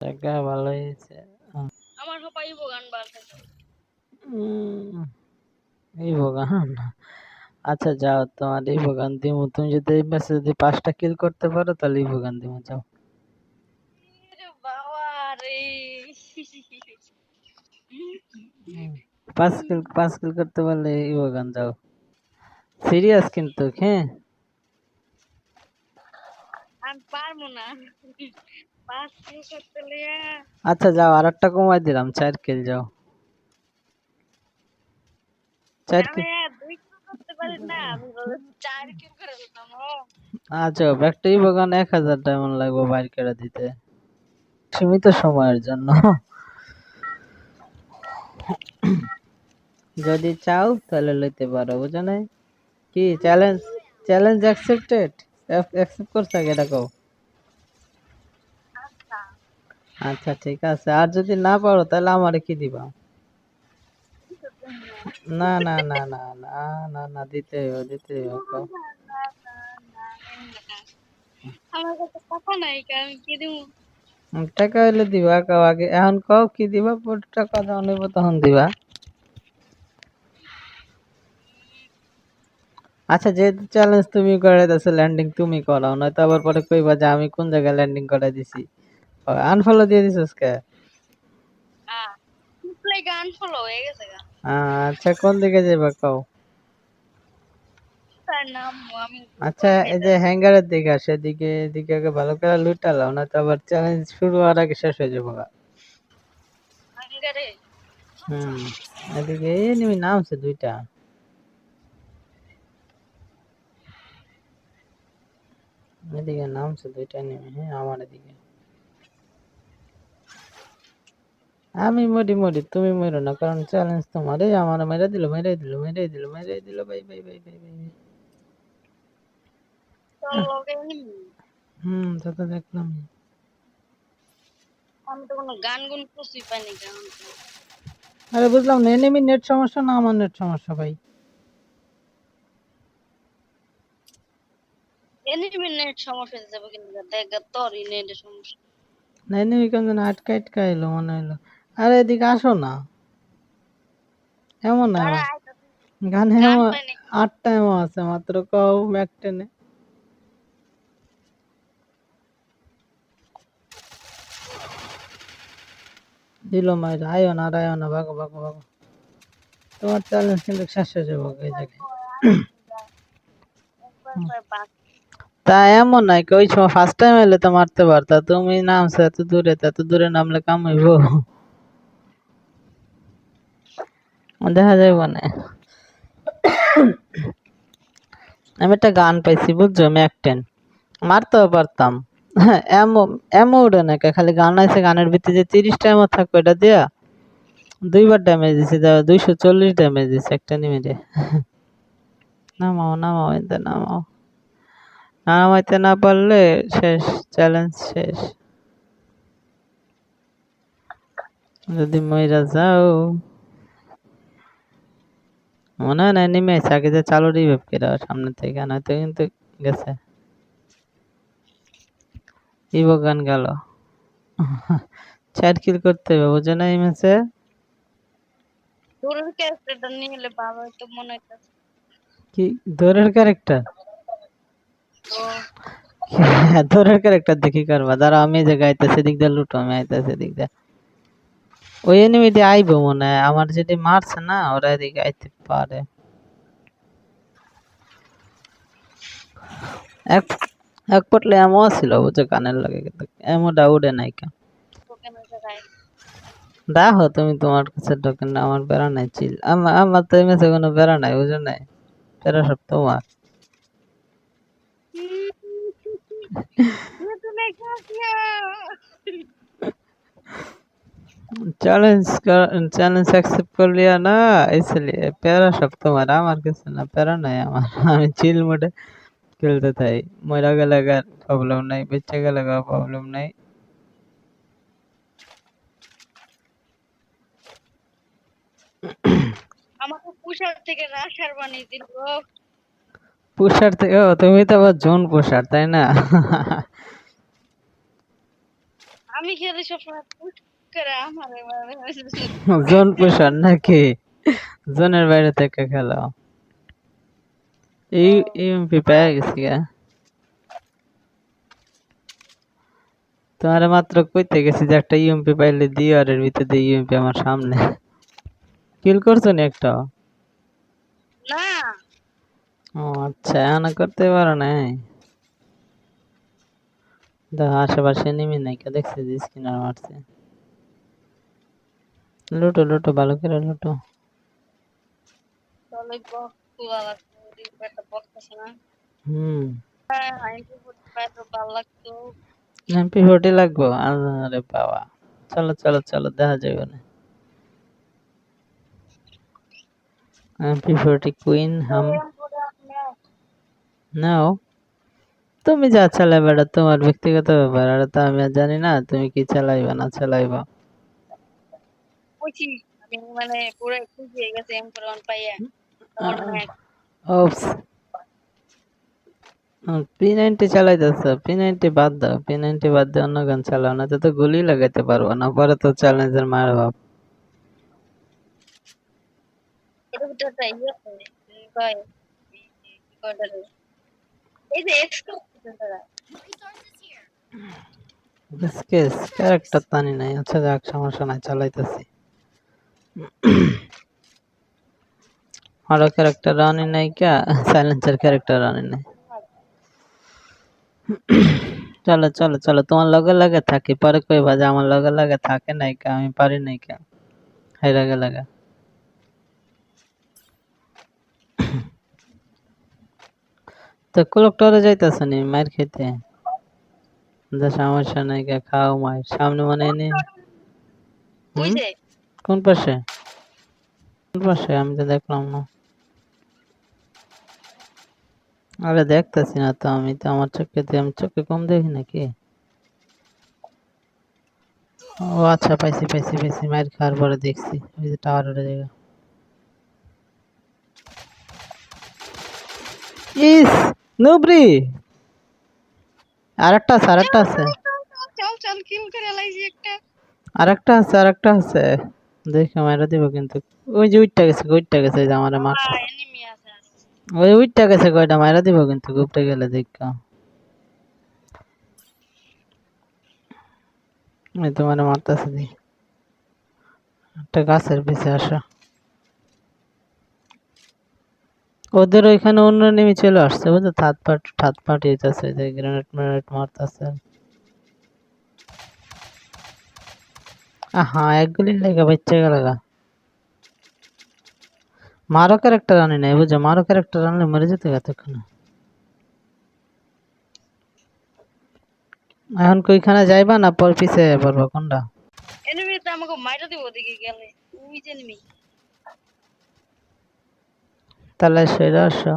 জায়গা ভালোই হয়েছে। আমার হপাই গান বাজছে। ইভো গান। আচ্ছা যাও, তোমার ইভো গান দিমু। তুমি যদি এই ম্যাচে যদি 5টা কিল করতে পারো তাহলে ইভো গান দিমু, যাও। বাবা রে, 5 কিল করতে পারলে ইভো গান, যাও। সিরিয়াস কিন্তু, হ্যাঁ। আমি পারবো না। 5 কিল করতে লিয়া আচ্ছা যাও, আর একটা কমাই দিলাম, 4 কিল, যাও। 4 কিল। আমি 2 কিল করতে পারি না, আমি 4 কিল করে দিতাম। আচ্ছা, একটা ইভো গান 1000 ডায়মন্ড লাগবে বাইর করে দিতে, সীমিত সময়ের জন্য। যদি চাও তাহলে লইতে পারো, বুঝো নাই? কি চ্যালেঞ্জ? Challenge accepted? অ্যাকসেপ্ট করছ এটা কও। আচ্ছা ঠিক আছে, আর যদি না পারো তাহলে আমারে কি দিবা? না না না না না না না, দিতে হইব, দিতে হইব, কও। আমার কাছে টাকা নাই, কারণ কি দিব? টাকা হইলে দিবা, কও আগে, এখন কও কি দিবা, টাকা যখন হইব তখন দিবা। আচ্ছা, যেহেতু চ্যালেঞ্জ তুমি করাইতেছো, ল্যান্ডিং তুমি করাও, নয়তো আবার পরে কইবা যে আমি কোন জায়গায় ল্যান্ডিং করাই দিছি। আনফলো দিয়ে দিছিস কে? প্লে গান ফলো হয়ে গেছে গা। আচ্ছা, কোন দিকে যাইবা কও? তার নাম আমি আচ্ছা, এই যে হ্যাঙ্গারের দিকে, সেদিকে এদিকে আগে ভালো করে লুটা লাও, না তো আবার চ্যালেঞ্জ শুরু হওয়ার আগে শেষ হয়ে যাবো গা। হাঙ্গারে। এদিকে এনিমি নামছে 2টা। এদিকে নামছে 2টা এনিমি, হ্যাঁ, আমার এদিকে। আমি মরি মরি, তুমি মরো না, কারণ চ্যালেঞ্জ তোমার। এই আমার মেরে দিল, মেরে দিল, মেরে দিল, মেরে দিল, ভাই ভাই ভাই ভাই ভাই। তা তো দেখলাম। আমি তো কোনো গান গুন কিছুই পাইনি কেমন। আরে বুঝলাম না, এনিমি নেট সমস্যা না আমার নেট সমস্যা ভাই? এনিমি নেট সমস্যা হয়ে যাবে, কিন্তু দেখ তোর নেটের সমস্যা। না, এনিমি কেন যেন আটকা আটকা এলো মনে হলো। আরে এদিকে আসো না, এমন না। আরে গানে গান এমন পাইনি। 8টা এমন আছে মাত্র, কও ম্যাক 10-এ। দিল মাইর, আয়ো না, আর আয়ো না, ভাগো ভাগো ভাগো। তোমার চ্যালেঞ্জ কিন্তু শেষ হয়ে যাবো এই জায়গায়। তা এমন নাই, ওই সময় ফার্স্ট টাইম এলে তো মারতে পারতা, তুমি নামছো এত দূরে, তো এত দূরে নামলে কাম হইব? দেখা যাইব না। আমি একটা গান পাইছি বুঝছো, ম্যাক 10, মারতেও পারতাম। হ্যাঁ, এমো এমো উঠে না, খালি গান আছে, গানের ভিতরে যে 30টা এমো থাকবে, এটা দিয়া 2বার ড্যামেজ দিছে, 240 ড্যামেজ দিছে একটা নিমিটে। নামাও নামাও, এতে নামাও। নামাইতে না পারলে শেষ, চ্যালেঞ্জ শেষ। যদি মইরা যাও, মনে হয় না নেমে আছে, আগে যে চালু রিভাইভ করে সামনে থেকে, নয়তো কিন্তু গেছে। ইভো গান গেল। 4 কিল করতে হবে, বুঝো না এই ম্যাচে? দূরের ক্যারেক্টারটা নিলে বাবা তো মনে হইতেছে। কি দৌড়ের ক্যারেক্টার? দৌড়ের ক্যারেক্টার দেখি করবা, দাঁড়া, আমি যে গাইতেছে দিক দিয়ে লুটো, আমি আইতেছে দিক দিয়ে। ওই এনিমিটি আইবো মনে হয়, আমার যেটি মারছে না, ওরা এদিকে আইতে পারে। এক এক পটলে এমন ছিল বুঝছো, কানের লাগে, কিন্তু এমনটা উড়ে নাই কেন। দেখো তুমি, তোমার কাছে টোকেন, আমার বেড়া নাই, চিল। আমার তো এমএসে কোনো বেড়া নাই, বুঝো নাই? বেড়া সব তোমার। চ্যালেঞ্জ চ্যালেঞ্ज एक्सेप्ट कर लिया ना, इसलिए প্যারা সব তোমার, আমার কিছু না, প্যারা নাই আমার। আমি চিল মোডে খেলতে থাই, মরা গেলে প্রবলেম নাই, বেঁচে গেলে প্রবলেম নাই। আমাকে পুষার থেকে রাশার বানিয়ে দিল। পুষার থেকে? ও, তুমি তো আবার জোন পুষার, তাই না? আমি খেলি সবসময় পুট করে আমার জোন পুষার নাকি? জোনের বাইরে থেকে খেলো। এই ইউএমপি পেয়ে গেছি গা। তোমার মাত্র কইতে গেছি যে একটা ইউএমপি পাইলে দিও, আর এর ভিতরে ইউএমপি আমার সামনে। কিল করছো নি একটা? না ও আচ্ছা, এমন করতে পারো নাই। দেখো আশেপাশে নেমে নাই কে, দেখছি যে স্কিনার মারছে। লুটো লুটো, ভালো করে লুটো। তাহলে বক্তু আলাদা একটা বক্স আছে না হুম, হ্যাঁ আইনটি করতে পারতো ভালো লাগতো এমপি40 লাগবো? আরে বাবা, চলো চলো চলো, দেখা যাবে না। এমপি40 কুইন হাম নাও। তুমি যা চালাবে এটা তোমার ব্যক্তিগত ব্যাপার, এটা তো আমি আর জানি না তুমি কি চালাইবা না চালাইবা। বুঝছি আমি মানে পুরো খুশি হয়ে গেছে এম করে পাইয়া তখন ম্যাচ ওপস, P90 চালাইতেছ? P90 বাদ দাও, P90 বাদ দিয়ে অন্য গান চালাও, না তো গুলি লাগাইতে পারবো না, পরে তো চ্যালেঞ্জের মার ভাব। এটা তো একটা ইয়ে আছে কয় কি কয় ওটারে? এই যে এক্সট্রা কেস ক্যারেক্টার টানি নাই, আচ্ছা যাক, সমস্যা নাই, চালাইতেছি। আরো ক্যারেক্টার রানি নাই কে? সাইলেন্সার ক্যারেক্টার রানি নাই। চলো চলো চলো, তোমার লগে লাগে থাকি, পরে কইবা যে আমার লগে লাগে থাকে নাই কে, আমি পারি নাই কে, হাইরা গে লাগা। তো কলেক্টরে যাইতেছ নি মায়ের খেতে? যে সমস্যা নাই কে, খাও মায়ের সামনে মনে নি। হুম, বুঝছে কোন পাশে? কোন পাশে? আমি তো দেখলাম না। আরে দেখতেছি না তো, আমি তো আমার চোখে দিয়ে, আমি চোখে কম দেখি নাকি? ও আচ্ছা, পাইছি পাইছি পাইছি, মায়ের খাওয়ার পরে দেখছি ওই যে টাওয়ার উঠে জায়গা। ইস, নুবরি! আরেকটা আছে, আরেকটা আছে, চল চল কিল করে লাইছি একটা আরেকটা আছে, আরেকটা আছে। দেখে মাইরা দিব কিন্তু। ওই যে উইটটা গেছে, উইটটা গেছে, ওই যে আমারে মারতেছে। এনিমি আছে আরো। ওই উইটটা গেছে, কয়টা মাইরা দিব কিন্তু গুপটে গেলে দেখা। এই তোমার মারতেছে দি, একটা গাছের পিছে আসো। ওদের ওইখানে অন্য নেমে চলে আসছে, বুঝছো? থার্ড পার্টি হইতাছে, যে গ্রেনেড ম্রেনেড মারতেছে। হ্যাঁ, এক গুলির লেগে বাচ্চা গেল গা। মারো ক্যারেক্টার আনি নাই, বুঝছো? মারো ক্যারেক্টার আনলে মরে যেতে এতক্ষণ। এখন কইখানে যাইবা না পর পিছে পড়বা, কোনটা? এনিমি তো আমাকে মাইরা দিব ওদিকে গেলে ওই যে এনিমি তাহলে সেটা আসো।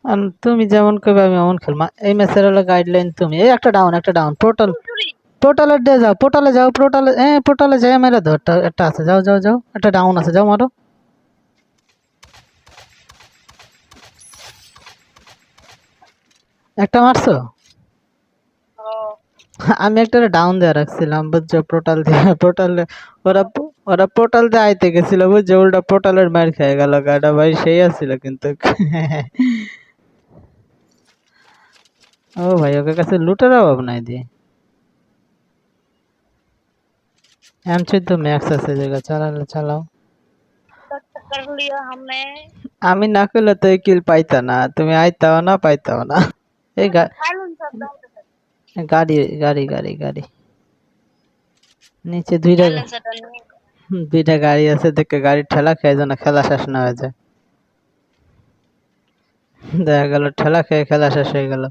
আর তুমি যেমন কইবে আমি এমন খেলবা। এই ম্যাচের হলো গাইডলাইন তুমি। এই একটা ডাউন, একটা ডাউন। পোর্টালের দিয়ে যাও, পোর্টালে যাও, পোর্টালে, পোর্টালে যাই মেরে ধর, একটা আছে, যাও যাও যাও, একটা ডাউন আছে, যাও মারো। একটা মারছো? ও আমি একটা ডাউন দিয়ে রাখছিলাম, বুঝছো? পোর্টাল দিয়ে, পোর্টালে ওরা ওরা পোর্টাল দিয়ে আইতে গেছিল, বুঝছো? উল্টা পোর্টালের মার খেয়ে গেল, গাড়া ভাই সেই আছিল কিন্তু। ও ভাই, ওকে কাছে লুটের অভাব নাই দিয়ে। M14 ম্যাক্স আছে, জায়গা চালালে চালাও। कर लिया हमने আমি না করলে তো এই কিল পাইতা না, তুমি আইতাও না পাইতাও না। এই साइलेंसर डाउन গাড়ি গাড়ি গাড়ি গাড়ি নিচে দুইটা साइलेंसर डाउन দুইটা গাড়ি আছে, দেখে গাড়ি ঠেলা খেয়ে যেন খেলা শেষ না হয়ে যায়। দেখা গেল ঠেলা খেয়ে খেলা শেষ হয়ে গেল।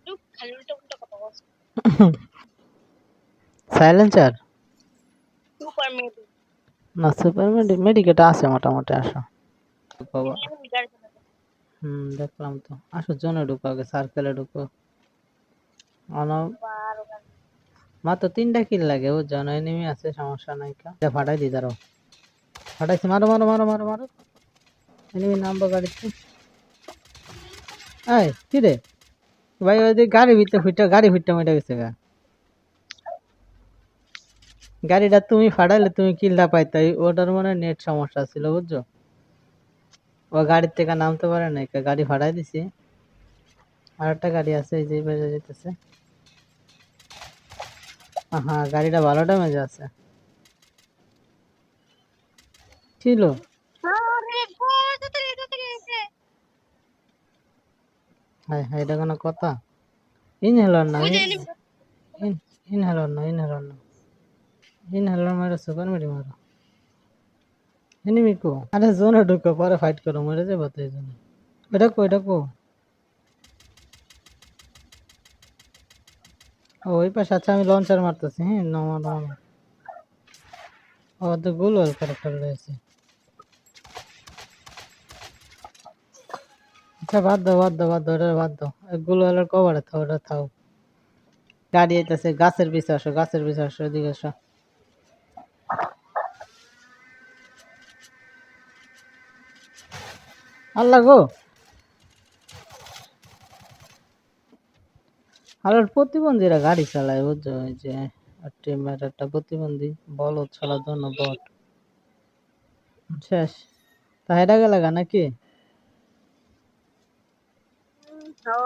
तू खाली उल्टा उल्टा কথা বলছ সাইলেন্সার সুপার মেডি না, সুপার মেডিকেট আছে মোটামুটি, আসো বাবা। এনিমি গাড়ি চালাতে দেখলাম তো, আসো জোনে ঢুকো, আগে সার্কেলে ঢুকো। আবার ওখানে মাত্র 3টা কিল লাগে, ও জন এনিমি আছে, সমস্যা নাই কা, ফাটাই দি, দাঁড়াও। ফাটাইছি, মারো মারো মারো মারো মারো। এনিমি নামবো গাড়িতে। এই কি রে, ভাই ওই গাড়ি ভিতরে গাড়ি ফুটটা মেরে গেছে গা। গাড়িটা তুমি ফাটাইলে তুমি কিলটা পাইতে, ওটার মনে নেট সমস্যা ছিল বুঝছো। ও গাড়ির থেকে নামতে পারে না, গাড়ি ফাটাই দিছি। আর একটা গাড়ি আছে এই যে বেজে যেতেছে। হ্যাঁ গাড়িটা ভালো ড্যামেজ আছে ছিল। আরে বাবা, তাড়াতাড়ি। হ্যাঁ হ্যাঁ, এটা কোনো কথা? ইনহেলার না, ওই যে এনিমি। ইনহেলার না, ইনহেলার মারো, সুপার মেরি মারো। এনিমি কো? আরে জোনে ঢুকো, পরে ফাইট করো, মরে যাবো তো এই জন্য। এটা কো ও ওই পাশে। আচ্ছা আমি লঞ্চার মারতেছি। হ্যাঁ নমা নমা। ও তো গুলোয়াল ক্যারেক্টার রয়েছে। আচ্ছা বাদ দাও, ওটা বাদ দাও। গুলোয়ালের কভারে থাও, ওটা থাও। গাড়ি আইতেছে, গাছের পিছে আসো, গাছের পিছে আসো, এদিকে আসো। আল্লাহ গো। আর ওর প্রতিবন্ধীরা গাড়ি চালায় বুঝছো, ওই যে টিমের একটা প্রতিবন্ধী বলদ চালার জন্য বট। শেষ। তা হেডা গেলে গা নাকি? ও